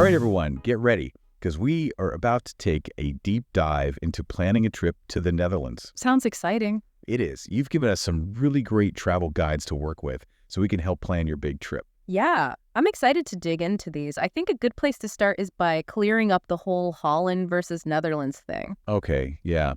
All right, everyone, get ready, because we are about to take a deep dive into planning a trip to the Netherlands. Sounds exciting. It is. You've given us some really great travel guides to work with, so we can help plan your big trip. Yeah, I'm excited to dig into these. I think a good place to start is by clearing up the whole Holland versus Netherlands thing. Okay, yeah.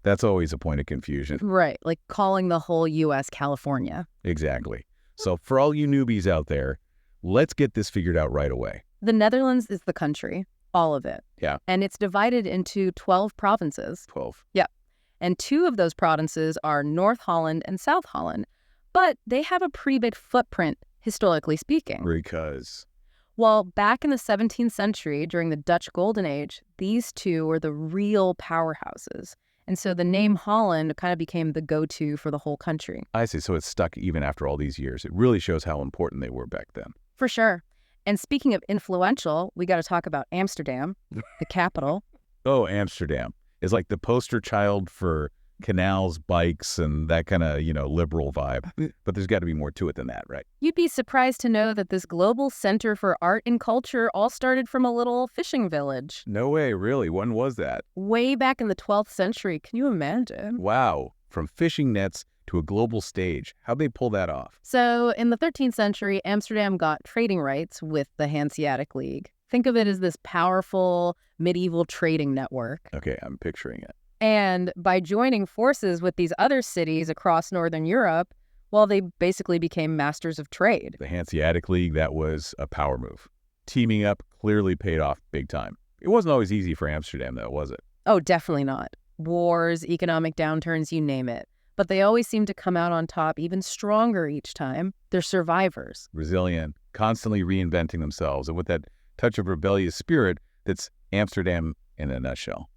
That's always a point of confusion. Right, like calling the whole U.S. California. Exactly. So for all you newbies out there, let's get this figured out right away. The Netherlands is the country, all of it. Yeah. And it's divided into 12 provinces. 12. Yeah. And 2 of those provinces are North Holland and South Holland. But they have a pretty big footprint, historically speaking. Because? Well, back in the 17th century, during the Dutch Golden Age, these 2 were the real powerhouses. And so the name Holland kind of became the go-to for the whole country. I see. So it's stuck even after all these years. It really shows how important they were back then. For sure. And speaking of influential, we got to talk about Amsterdam, the capital. Oh, Amsterdam is like the poster child for canals, bikes, and that kind of, liberal vibe. But there's got to be more to it than that, right? You'd be surprised to know that this global center for art and culture all started from a little fishing village. No way, really? When was that? Way back in the 12th century. Can you imagine? Wow. From fishing nets to a global stage. How'd they pull that off? So in the 13th century, Amsterdam got trading rights with the Hanseatic League. Think of it as this powerful medieval trading network. Okay, I'm picturing it. And by joining forces with these other cities across Northern Europe, well, they basically became masters of trade. The Hanseatic League, that was a power move. Teaming up clearly paid off big time. It wasn't always easy for Amsterdam, though, was it? Oh, definitely not. Wars, economic downturns, you name it. But they always seem to come out on top, even stronger each time. They're survivors. Resilient, constantly reinventing themselves, and with that touch of rebellious spirit that's Amsterdam in a nutshell.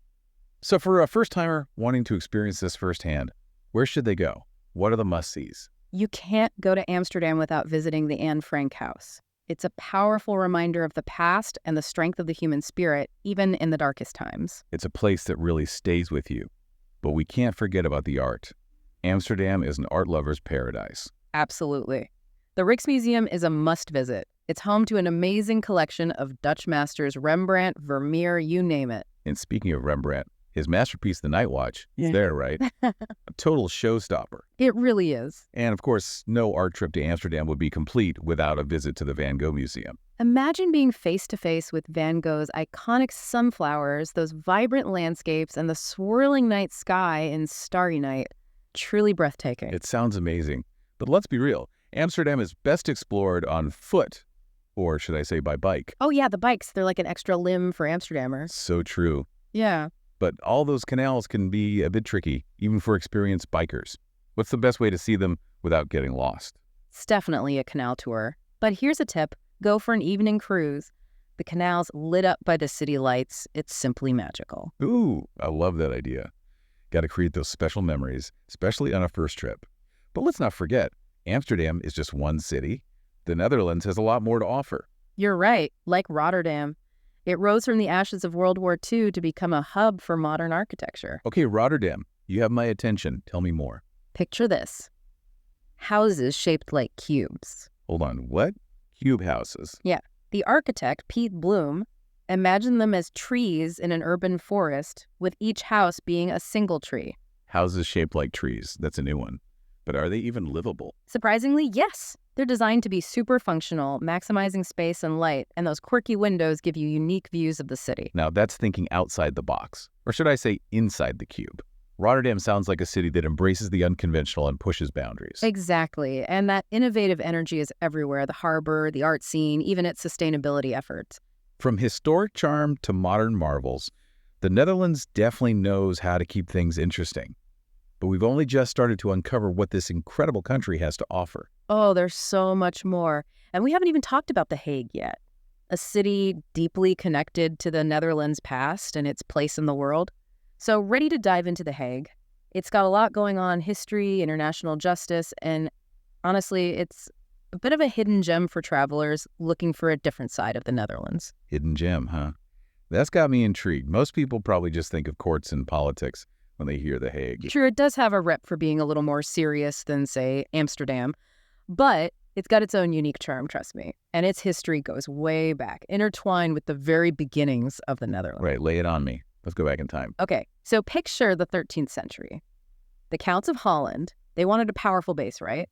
So for a first-timer wanting to experience this firsthand, where should they go? What are the must-sees? You can't go to Amsterdam without visiting the Anne Frank House. It's a powerful reminder of the past and the strength of the human spirit, even in the darkest times. It's a place that really stays with you. But we can't forget about the art. Amsterdam is an art lover's paradise. Absolutely. The Rijksmuseum is a must-visit. It's home to an amazing collection of Dutch masters, Rembrandt, Vermeer, you name it. And speaking of Rembrandt, his masterpiece, The Night Watch, is there, right? A total showstopper. It really is. And of course, no art trip to Amsterdam would be complete without a visit to the Van Gogh Museum. Imagine being face-to-face with Van Gogh's iconic sunflowers, those vibrant landscapes, and the swirling night sky in Starry Night. Truly breathtaking. It sounds amazing. But let's be real. Amsterdam is best explored on foot, or should I say by bike. Oh yeah, the bikes. They're like an extra limb for Amsterdammers. So true. Yeah. But all those canals can be a bit tricky, even for experienced bikers. What's the best way to see them without getting lost? It's definitely a canal tour. But here's a tip. Go for an evening cruise. The canals lit up by the city lights. It's simply magical. Ooh, I love that idea. Got to create those special memories, especially on a first trip. But let's not forget, Amsterdam is just one city. The Netherlands has a lot more to offer. You're right, like Rotterdam. It rose from the ashes of World War II to become a hub for modern architecture. Okay, Rotterdam, you have my attention. Tell me more. Picture this. Houses shaped like cubes. Hold on, what? Cube houses. Yeah. The architect, Piet Bloem, imagined them as trees in an urban forest, with each house being a single tree. Houses shaped like trees. That's a new one. But are they even livable? Surprisingly, yes. They're designed to be super functional, maximizing space and light, and those quirky windows give you unique views of the city. Now, that's thinking outside the box. Or should I say inside the cube? Rotterdam sounds like a city that embraces the unconventional and pushes boundaries. Exactly. And that innovative energy is everywhere. The harbor, the art scene, even its sustainability efforts. From historic charm to modern marvels, the Netherlands definitely knows how to keep things interesting. But we've only just started to uncover what this incredible country has to offer. Oh, there's so much more. And we haven't even talked about The Hague yet. A city deeply connected to the Netherlands' past and its place in the world. So ready to dive into The Hague. It's got a lot going on, history, international justice, and honestly, it's a bit of a hidden gem for travelers looking for a different side of the Netherlands. Hidden gem, huh? That's got me intrigued. Most people probably just think of courts and politics when they hear The Hague. Sure, it does have a rep for being a little more serious than, say, Amsterdam. But It's got its own unique charm, trust me. And its history goes way back, intertwined with the very beginnings of the Netherlands. Right, lay it on me. Let's go back in time. Okay, so picture the 13th century. The Counts of Holland, they wanted a powerful base, right?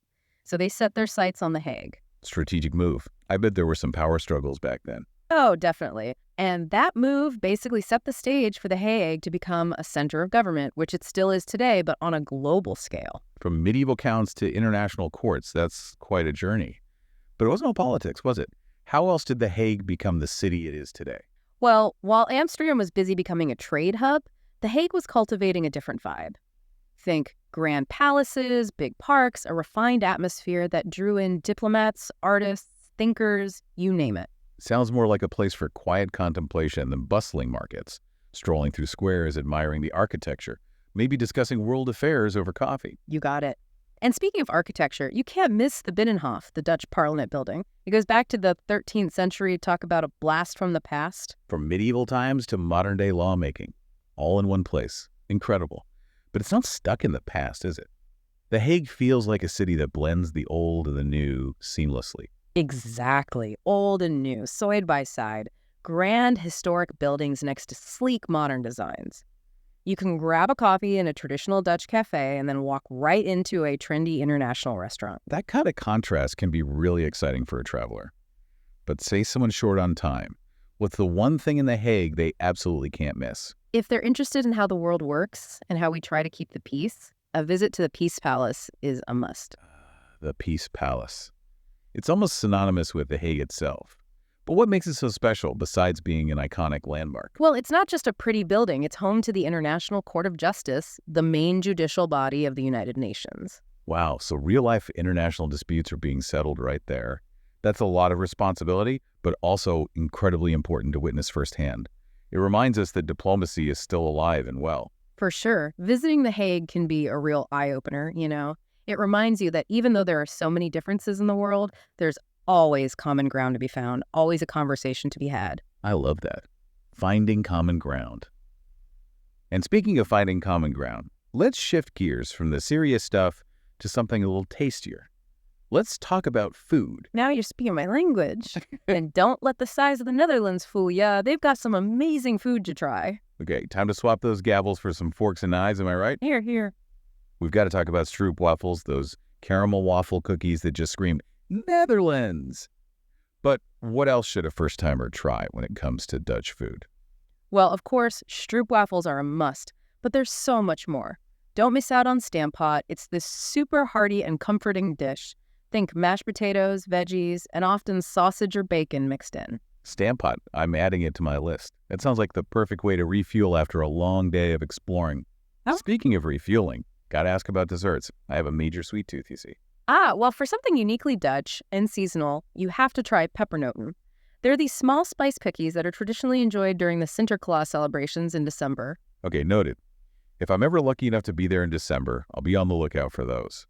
So they set their sights on The Hague. Strategic move. I bet there were some power struggles back then. Oh, definitely. And that move basically set the stage for The Hague to become a center of government, which it still is today, but on a global scale. From medieval counts to international courts, that's quite a journey. But it wasn't all politics, was it? How else did The Hague become the city it is today? Well, while Amsterdam was busy becoming a trade hub, The Hague was cultivating a different vibe. Think grand palaces, big parks, a refined atmosphere that drew in diplomats, artists, thinkers, you name it. Sounds more like a place for quiet contemplation than bustling markets, strolling through squares, admiring the architecture, maybe discussing world affairs over coffee. You got it. And speaking of architecture, you can't miss the Binnenhof, the Dutch Parliament building. It goes back to the 13th century, talk about a blast from the past. From medieval times to modern-day lawmaking, all in one place. Incredible. But it's not stuck in the past, is it? The Hague feels like a city that blends the old and the new seamlessly. Exactly. Old and new, side by side. Grand historic buildings next to sleek modern designs. You can grab a coffee in a traditional Dutch cafe and then walk right into a trendy international restaurant. That kind of contrast can be really exciting for a traveler. But say someone's short on time, what's the one thing in The Hague they absolutely can't miss? If they're interested in how the world works and how we try to keep the peace, a visit to the Peace Palace is a must. The Peace Palace. It's almost synonymous with The Hague itself. But what makes it so special besides being an iconic landmark? Well, it's not just a pretty building. It's home to the International Court of Justice, the main judicial body of the United Nations. Wow, so real-life international disputes are being settled right there. That's a lot of responsibility, but also incredibly important to witness firsthand. It reminds us that diplomacy is still alive and well. For sure. Visiting The Hague can be a real eye-opener, you know? It reminds you that even though there are so many differences in the world, there's always common ground to be found, always a conversation to be had. I love that. Finding common ground. And speaking of finding common ground, let's shift gears from the serious stuff to something a little tastier. Let's talk about food. Now you're speaking my language. And don't let the size of the Netherlands fool ya. They've got some amazing food to try. Okay, time to swap those gavels for some forks and knives, am I right? Here, here. We've got to talk about stroopwafels, those caramel waffle cookies that just scream, Netherlands! But what else should a first-timer try when it comes to Dutch food? Well, of course, stroopwafels are a must, but there's so much more. Don't miss out on stampot. It's this super hearty and comforting dish. Think mashed potatoes, veggies, and often sausage or bacon mixed in. Stampot, I'm adding it to my list. That sounds like the perfect way to refuel after a long day of exploring. Oh. Speaking of refueling, gotta ask about desserts. I have a major sweet tooth, you see. Well, for something uniquely Dutch and seasonal, you have to try peppernoten. They're these small spice cookies that are traditionally enjoyed during the Sinterklaas celebrations in December. Okay, noted. If I'm ever lucky enough to be there in December, I'll be on the lookout for those.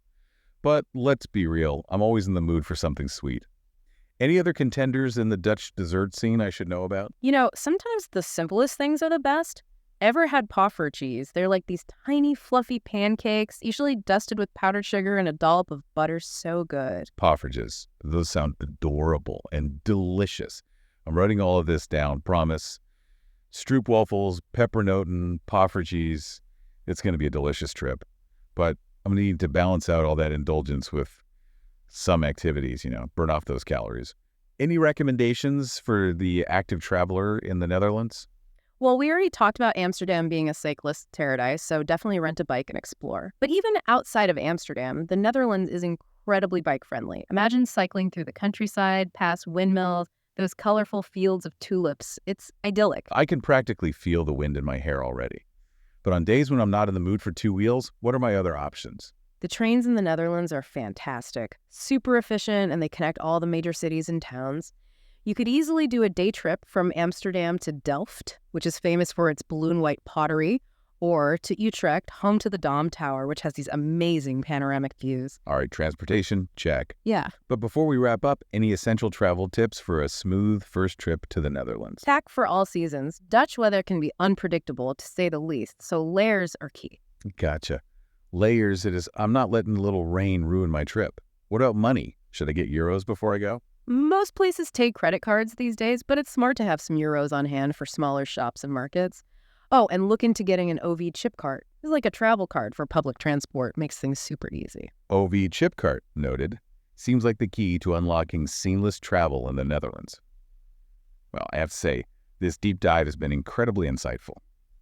But let's be real, I'm always in the mood for something sweet. Any other contenders in the Dutch dessert scene I should know about? You know, sometimes the simplest things are the best. Ever had poffertjes? They're like these tiny, fluffy pancakes, usually dusted with powdered sugar and a dollop of butter. So good. Poffertjes. Those sound adorable and delicious. I'm writing all of this down, promise. Stroopwafels, peppernoten, poffertjes. It's going to be a delicious trip. But I'm going to need to balance out all that indulgence with some activities, burn off those calories. Any recommendations for the active traveler in the Netherlands? Well, we already talked about Amsterdam being a cyclist paradise, so definitely rent a bike and explore. But even outside of Amsterdam, the Netherlands is incredibly bike-friendly. Imagine cycling through the countryside, past windmills, those colorful fields of tulips. It's idyllic. I can practically feel the wind in my hair already. But on days when I'm not in the mood for two wheels, what are my other options? The trains in the Netherlands are fantastic, super efficient, and they connect all the major cities and towns. You could easily do a day trip from Amsterdam to Delft, which is famous for its blue and white pottery, or to Utrecht, home to the Dom Tower, which has these amazing panoramic views. All right, transportation, check. Yeah. But before we wrap up, any essential travel tips for a smooth first trip to the Netherlands? Pack for all seasons. Dutch weather can be unpredictable, to say the least, so layers are key. Gotcha. Layers it is. I'm not letting a little rain ruin my trip. What about money? Should I get euros before I go? Most places take credit cards these days, but it's smart to have some euros on hand for smaller shops and markets. Oh, and look into getting an OV chip card. It's like a travel card for public transport. Makes things super easy. OV chip cart, noted. Seems like the key to unlocking seamless travel in the Netherlands. Well, I have to say, this deep dive has been incredibly insightful.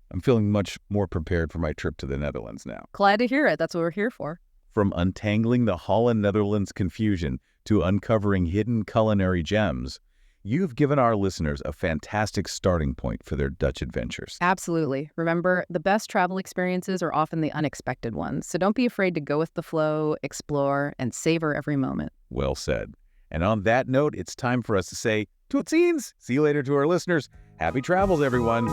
I'm feeling much more prepared for my trip to the Netherlands now. Glad to hear it. That's what we're here for. From untangling the Holland-Netherlands confusion to uncovering hidden culinary gems, you've given our listeners a fantastic starting point for their Dutch adventures. Absolutely. Remember, the best travel experiences are often the unexpected ones. So don't be afraid to go with the flow, explore, and savor every moment. Well said. And on that note, it's time for us to say, tot ziens! See you later to our listeners. Happy travels, everyone.